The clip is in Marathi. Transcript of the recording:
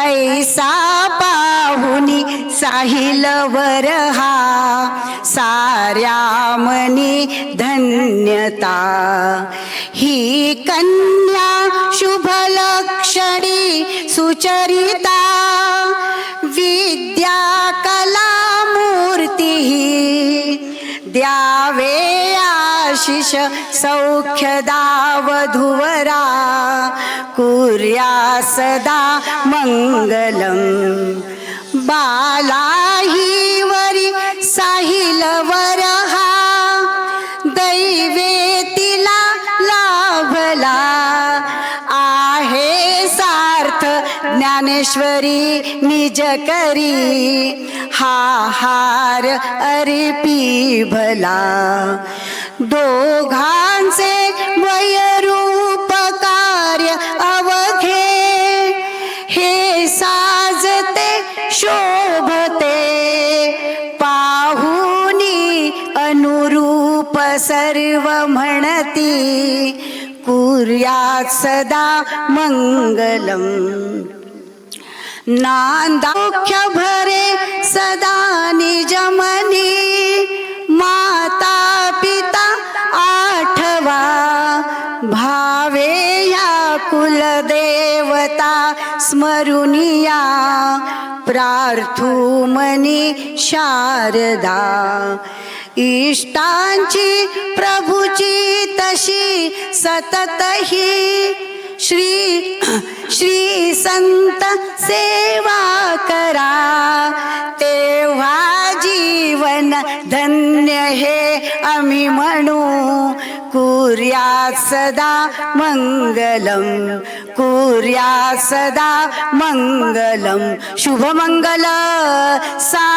ऐसा पाहुनी साहिल वरहा साऱ्या मनी धन्यता ही कन्या शुभ लक्षणी सुचरिता विद्या कला मूर्ती द्यावे आशिष सौख्य दावधुवरा कुर्या सदा मंगलम बालाही वरी साहिल वरहा दैवे तिला लाभला आहे सार्थ ज्ञानेश्वरी निज करी हा हार अर्पी भला दोघांचे वयरूप कार्य अवघे हे साजते शोभते पाहुनी अनुरूप सर्व म्हणती कुर्यात सदा मंगलम नांदाख्य भरे सदा निजमनी माता पिता आठवा भावे या कुलदेवता स्मरुनिया प्रार्थू मनी शारदा इष्टांची प्रभुची तशी सततही श्री संत सेवा करा तेव्हा जीवन धन्य हे आम्ही म्हणू कुर्यात सदा मंगलम कुर्यात सदा मंगलम शुभमंगल सा